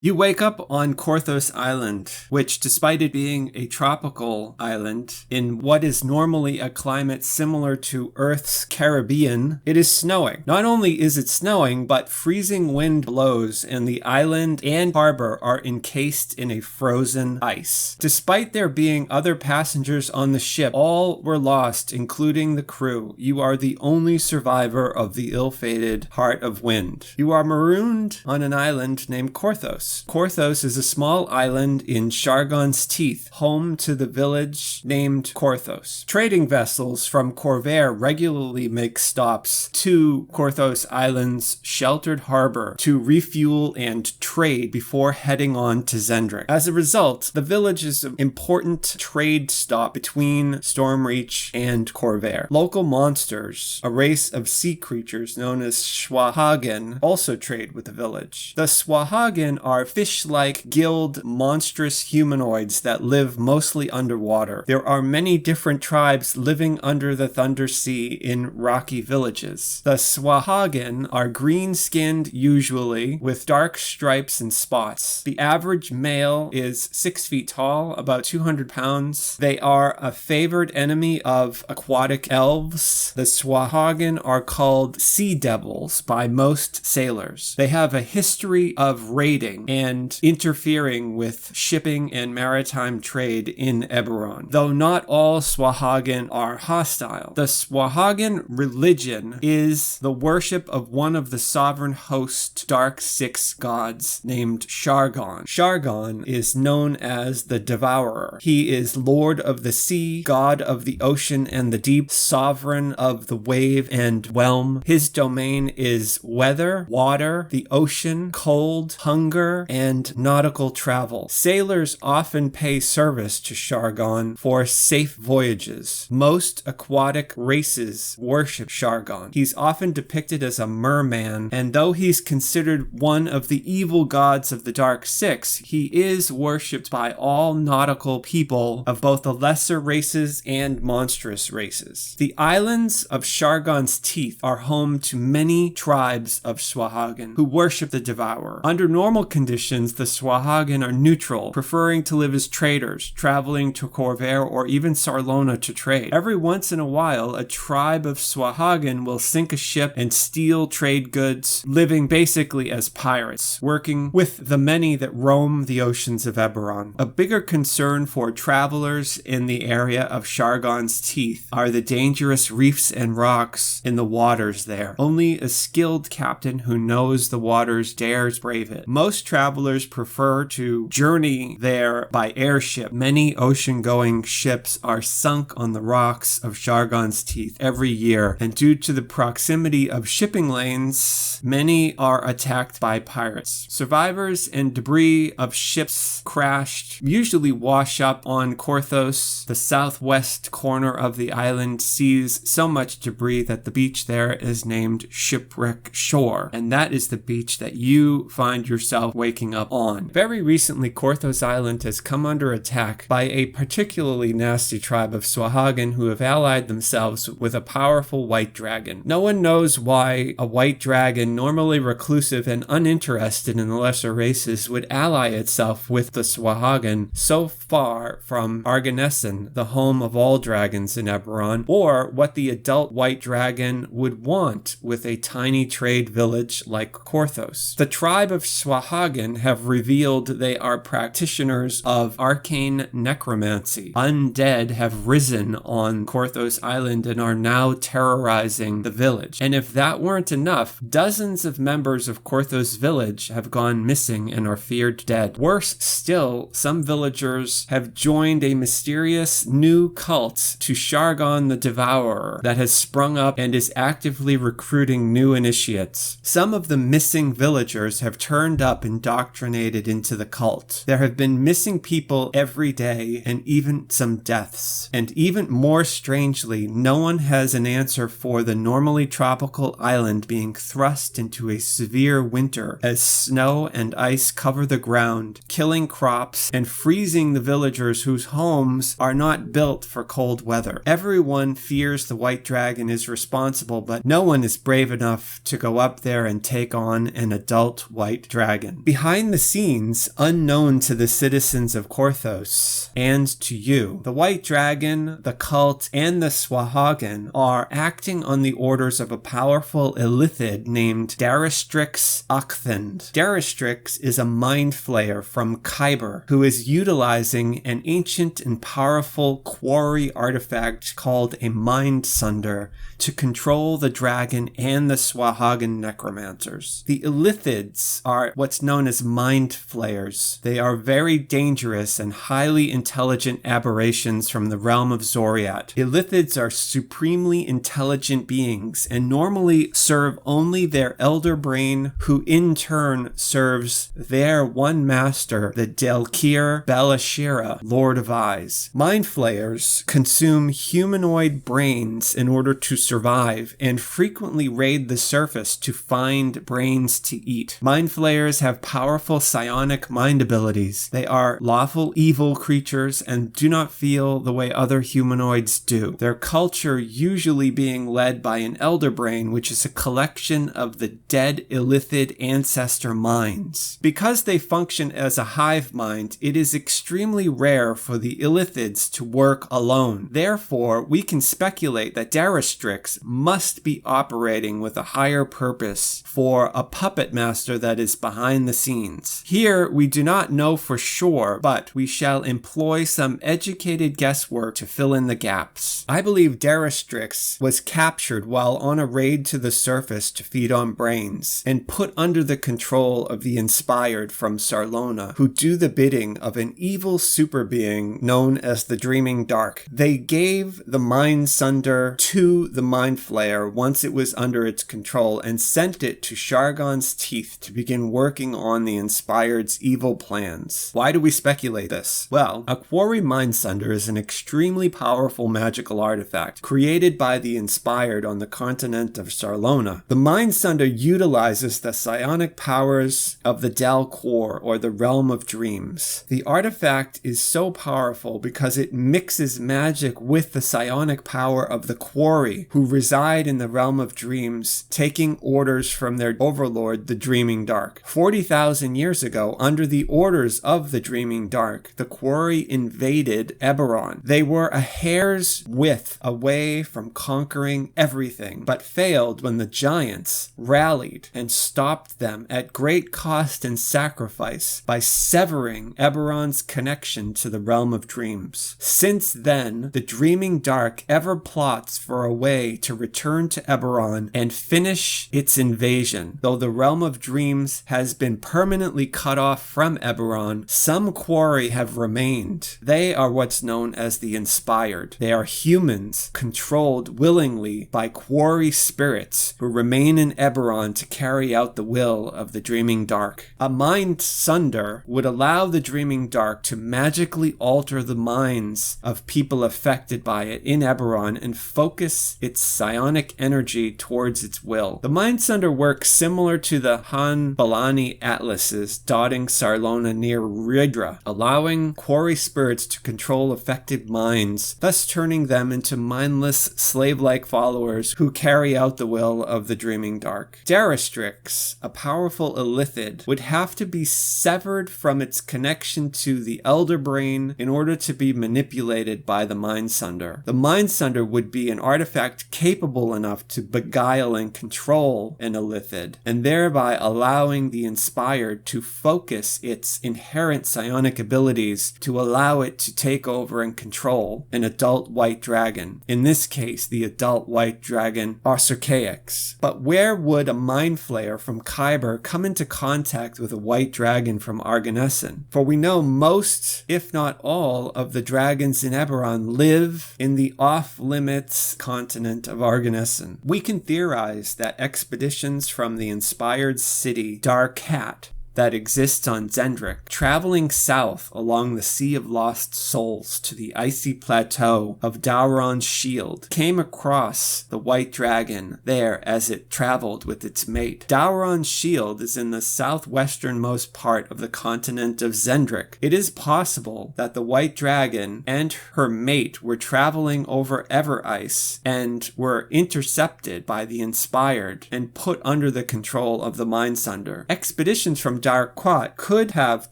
You wake up on Korthos Island, which, despite it being a tropical island, in what is normally a climate similar to Earth's Caribbean, it is snowing. Not only is it snowing, but freezing wind blows and the island and harbor are encased in a frozen ice. Despite there being other passengers on the ship, all were lost, including the crew. You are the only survivor of the ill-fated Heart of Wind. You are marooned on an island named Korthos. Korthos is a small island in Sargon's Teeth, home to the village named Korthos. Trading vessels from Corvair regularly make stops to Korthos Island's sheltered harbor to refuel and trade before heading on to Zendrik. As a result, the village is an important trade stop between Stormreach and Corvair. Local monsters, a race of sea creatures known as Swahagan, also trade with the village. The Swahagan are fish-like, gilled, monstrous humanoids that live mostly underwater. There are many different tribes living under the Thunder Sea in rocky villages. The Swahagan are green-skinned usually, with dark stripes and spots. The average male is 6 feet tall, about 200 pounds. They are a favored enemy of aquatic elves. The Swahagan are called sea devils by most sailors. They have a history of raiding and interfering with shipping and maritime trade in Eberron, though not all Swahagan are hostile. The Swahagan religion is the worship of one of the sovereign host Dark Six gods named Sargon. Sargon is known as the Devourer. He is Lord of the Sea, God of the ocean and the deep, sovereign of the wave and whelm. His domain is weather, water, the ocean, cold, hunger, and nautical travel. Sailors often pay service to Sargon for safe voyages. Most aquatic races worship Sargon. He's often depicted as a merman, and though he's considered one of the evil gods of the Dark Six, he is worshipped by all nautical people of both the lesser races and monstrous races. The islands of Sargon's Teeth are home to many tribes of Swahagan who worship the Devourer. Under normal conditions, the Swahagan are neutral, preferring to live as traders, traveling to Corvair or even Sarlona to trade. Every once in a while, a tribe of Swahagan will sink a ship and steal trade goods, living basically as pirates, working with the many that roam the oceans of Eberron. A bigger concern for travelers in the area of Sargon's Teeth are the dangerous reefs and rocks in the waters there. Only a skilled captain who knows the waters dares brave it. Most travelers prefer to journey there by airship. Many ocean-going ships are sunk on the rocks of Sargon's Teeth every year, and due to the proximity of shipping lanes, many are attacked by pirates. Survivors and debris of ships crashed usually wash up on Korthos. The southwest corner of the island sees so much debris that the beach there is named Shipwreck Shore, and that is the beach that you find yourself waking up on. Very recently, Korthos Island has come under attack by a particularly nasty tribe of Swahagan who have allied themselves with a powerful white dragon. No one knows why a white dragon, normally reclusive and uninterested in the lesser races, would ally itself with the Swahagan so far from Arganessen, the home of all dragons in Eberron, or what the adult white dragon would want with a tiny trade village like Korthos. The tribe of Swahagan have revealed they are practitioners of arcane necromancy. Undead have risen on Korthos Island and are now terrorizing the village. And if that weren't enough, dozens of members of Korthos village have gone missing and are feared dead. Worse still, some villagers have joined a mysterious new cult to Sargon the Devourer that has sprung up and is actively recruiting new initiates. Some of the missing villagers have turned up indoctrinated into the cult. There have been missing people every day and even some deaths. And even more strangely, no one has an answer for the normally tropical island being thrust into a severe winter as snow and ice cover the ground, killing crops and freezing the villagers whose homes are not built for cold weather. Everyone fears the White Dragon is responsible, but no one is brave enough to go up there and take on an adult White Dragon. Behind the scenes, unknown to the citizens of Korthos and to you, the White Dragon, the cult, and the Swahagan are acting on the orders of a powerful illithid named Daristrix Octhand. Daristrix is a mind flayer from Khyber who is utilizing an ancient and powerful quarry artifact called a Mind Sunder to control the dragon and the Swahagan necromancers. The illithids are what's known as mind flayers. They are very dangerous and highly intelligent aberrations from the realm of Zoriat. Illithids are supremely intelligent beings and normally serve only their elder brain, who in turn serves their one master, the Delkir Belashira, Lord of Eyes. Mind flayers consume humanoid brains in order to survive and frequently raid the surface to find brains to eat. Mind flayers have powerful psionic mind abilities. They are lawful evil creatures and do not feel the way other humanoids do. Their culture usually being led by an elder brain, which is a collection of the dead illithid ancestor minds. Because they function as a hive mind, it is extremely rare for the illithids to work alone. Therefore, we can speculate that Daristrix must be operating with a higher purpose for a puppet master that is behind the scenes. Here, we do not know for sure, but we shall employ some educated guesswork to fill in the gaps. I believe Daristrix was captured while on a raid to the surface to feed on brains, and put under the control of the Inspired from Sarlona, who do the bidding of an evil super being known as the Dreaming Dark. They gave the Mind Sunder to the Mind Flayer once it was under its control and sent it to Shargon's Teeth to begin working on the Inspired's evil plans. Why do we speculate this? Well, a Quarry Mind Sunder is an extremely powerful magical artifact created by the Inspired on the continent of Sarlona. The Mind Sunder utilizes the psionic powers of the Dalkor, or the Realm of Dreams. The artifact is so powerful because it mixes magic with the psionic power of the Quarry, who reside in the Realm of Dreams, taking orders from their overlord, the Dreaming Dark. 40,000 years ago, under the orders of the Dreaming Dark, the Quarry invaded Eberron. They were a hair's width away from conquering everything, but failed when the giants rallied and stopped them at great cost and sacrifice by severing Eberron's connection to the Realm of Dreams. Since then, the Dreaming Dark ever plots for a way to return to Eberron and finish its invasion. Though the Realm of Dreams has been permanently cut off from Eberron, some Quarry have remained. They are what's known as the Inspired. They are humans controlled willingly by Quarry spirits who remain in Eberron to carry out the will of the Dreaming Dark. A Mind Sunder would allow the Dreaming Dark to magically alter the minds of people affected by it in Eberron and focus its psionic energy towards its will. The Mind Sunder works similar to the Han Balani atlases dotting Sarlona near Ridra, allowing Quarry spirits to control affected minds, thus turning them into mindless, slave-like followers who carry out the will of the Dreaming Dark. Daristrix, a powerful illithid, would have to be severed from its connection to the Elder Brain in order to be manipulated by the Mind Sunder. The Mind Sunder would be an artifact capable enough to beguile and control an illithid, and thereby allowing the Inspired to focus its inherent psionic abilities to allow it to take over and control an adult white dragon. In this case, the adult white dragon Arcercaix. But where would a mind flayer from Khyber come into contact with a white dragon from Arganessen? For we know most, if not all, of the dragons in Eberron live in the off-limits continent of Arganessen. We can theorize that expeditions from the Inspired city Darkat that exists on Zendrik, traveling south along the Sea of Lost Souls to the icy plateau of Dauron's Shield, came across the white dragon there as it traveled with its mate. Dauron's Shield is in the southwesternmost part of the continent of Zendrik. It is possible that the white dragon and her mate were traveling over Everice and were intercepted by the Inspired and put under the control of the Mind Sunder. Expeditions from Darquat could have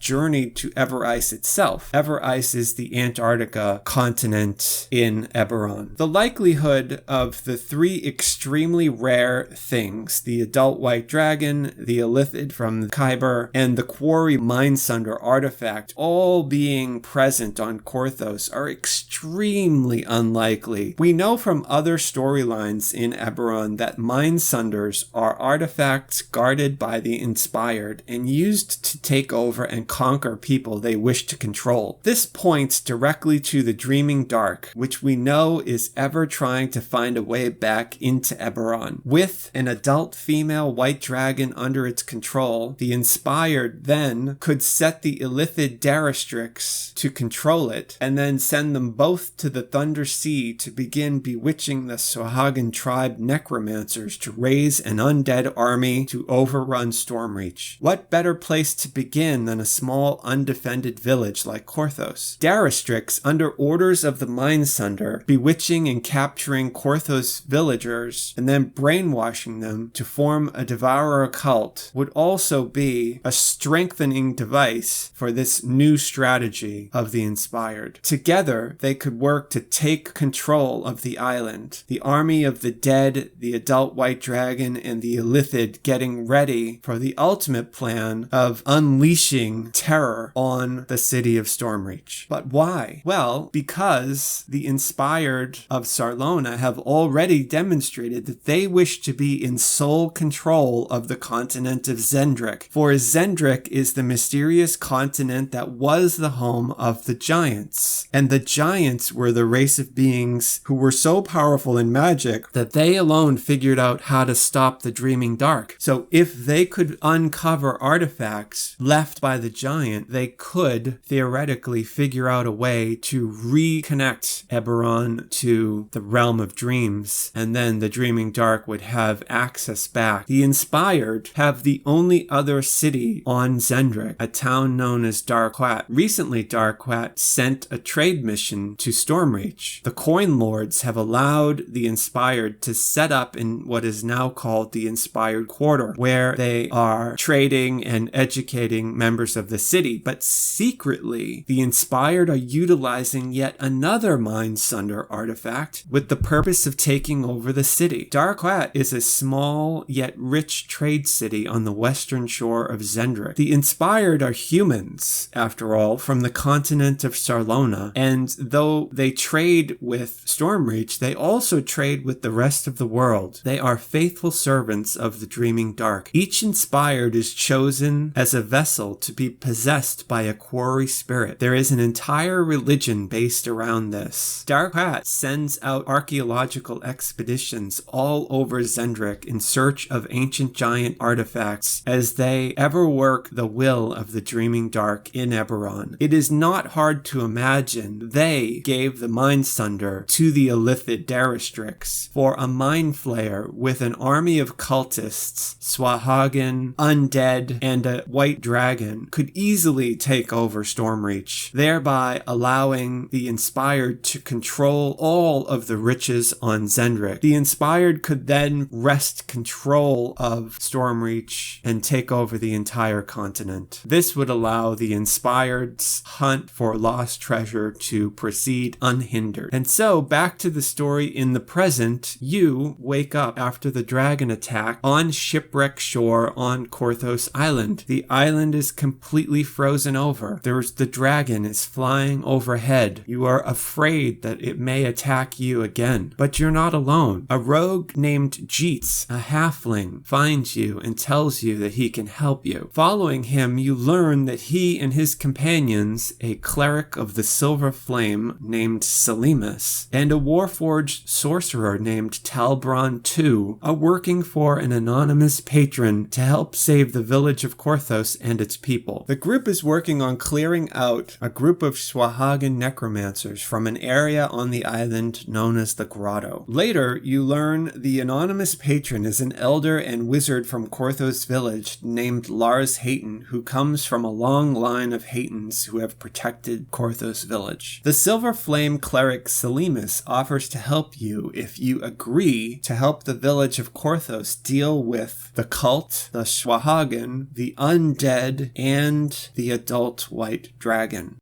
journeyed to Everise itself. Everise is the Antarctica continent in Eberron. The likelihood of the three extremely rare things, the adult white dragon, the Illithid from Khyber, and the Quarry Mindsunder artifact, all being present on Korthos, are extremely unlikely. We know from other storylines in Eberron that Mindsunders are artifacts guarded by the Inspired and used to take over and conquer people they wish to control. This points directly to the Dreaming Dark, which we know is ever trying to find a way back into Eberron. With an adult female white dragon under its control, the Inspired then could set the Illithid Darastrix to control it, and then send them both to the Thunder Sea to begin bewitching the Swahagan tribe necromancers to raise an undead army to overrun Stormreach. What better place to begin than a small undefended village like Korthos? Darastrix, under orders of the Mindsunder, bewitching and capturing Korthos villagers and then brainwashing them to form a Devourer cult, would also be a strengthening device for this new strategy of the Inspired. Together, they could work to take control of the island. The army of the dead, the adult white dragon, and the Illithid getting ready for the ultimate plan of unleashing terror on the city of Stormreach. But why? Well, because the Inspired of Sarlona have already demonstrated that they wish to be in sole control of the continent of Zendrik. For Zendrik is the mysterious continent that was the home of the giants. And the giants were the race of beings who were so powerful in magic that they alone figured out how to stop the Dreaming Dark. So if they could uncover artifacts left by the giant, they could theoretically figure out a way to reconnect Eberron to the realm of dreams, and then the Dreaming Dark would have access back. The Inspired have the only other city on Zendrik, a town known as Darquat. Recently, Darquat sent a trade mission to Stormreach. The Coin Lords have allowed the Inspired to set up in what is now called the Inspired Quarter, where they are trading and educating members of the city. But secretly, the Inspired are utilizing yet another Mindsunder artifact with the purpose of taking over the city. Darquat is a small yet rich trade city on the western shore of Zendrik. The Inspired are humans, after all, from the continent of Sarlona, and though they trade with Stormreach, they also trade with the rest of the world. They are faithful servants of the Dreaming Dark. Each Inspired is chosen as a vessel to be possessed by a quarry spirit. There is an entire religion based around this. Darquat sends out archaeological expeditions all over Zendrik in search of ancient giant artifacts as they ever work the will of the Dreaming Dark in Eberron. It is not hard to imagine they gave the Mindsunder to the Illithid Darastrix for a mind flayer with an army of cultists, Swahagan, undead, and a white dragon could easily take over Stormreach, thereby allowing the Inspired to control all of the riches on Zendrik. The Inspired could then wrest control of Stormreach and take over the entire continent. This would allow the Inspired's hunt for lost treasure to proceed unhindered. And so, back to the story in the present, you wake up after the dragon attack on Shipwreck Shore on Korthos Island. The island is completely frozen over. The dragon is flying overhead. You are afraid that it may attack you again, but you're not alone. A rogue named Jeets, a halfling, finds you and tells you that he can help you. Following him, you learn that he and his companions, a cleric of the Silver Flame named Selimus, and a warforged sorcerer named Talbron II, are working for an anonymous patron to help save the village of Korthos and its people. The group is working on clearing out a group of Swahagan necromancers from an area on the island known as the Grotto. Later, you learn the anonymous patron is an elder and wizard from Korthos village named Lars Hayton, who comes from a long line of Haytons who have protected Korthos village. The Silver Flame cleric Selimus offers to help you if you agree to help the village of Korthos deal with the cult, the Swahagan, the undead, and the adult white dragon.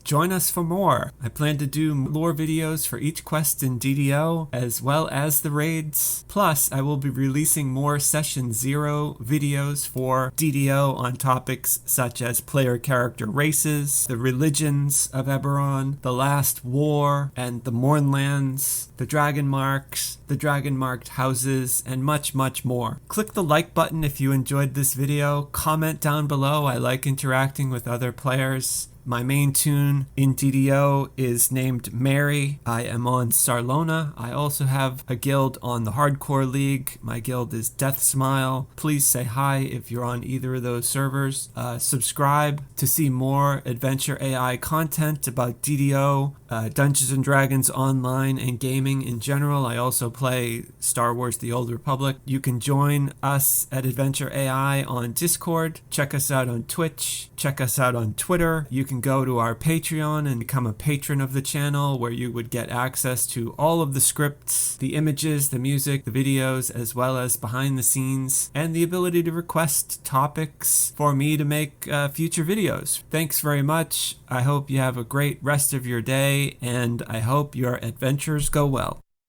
Join us for more. I plan to do lore videos for each quest in DDO, as well as the raids. Plus, I will be releasing more Session 0 videos for DDO on topics such as player character races, the religions of Eberron, the Last War, and the Mournlands, the Dragon Marks, the Dragon Marked houses, and much, much more. Click the like button if you enjoyed this video. Comment down below. I like interacting with other players. My main tune in DDO is named Mary. I am on Sarlona. I also have a guild on the Hardcore League. My guild is Death Smile. Please say hi if you're on either of those servers. Subscribe to see more Adventure AI content about DDO, Dungeons & Dragons Online, and gaming in general. I also play Star Wars The Old Republic. You can join us at Adventure AI on Discord. Check us out on Twitch. Check us out on Twitter. You can go to our Patreon and become a patron of the channel, where you would get access to all of the scripts, the images, the music, the videos, as well as behind the scenes, and the ability to request topics for me to make future videos. Thanks very much. I hope you have a great rest of your day, and I hope your adventures go well.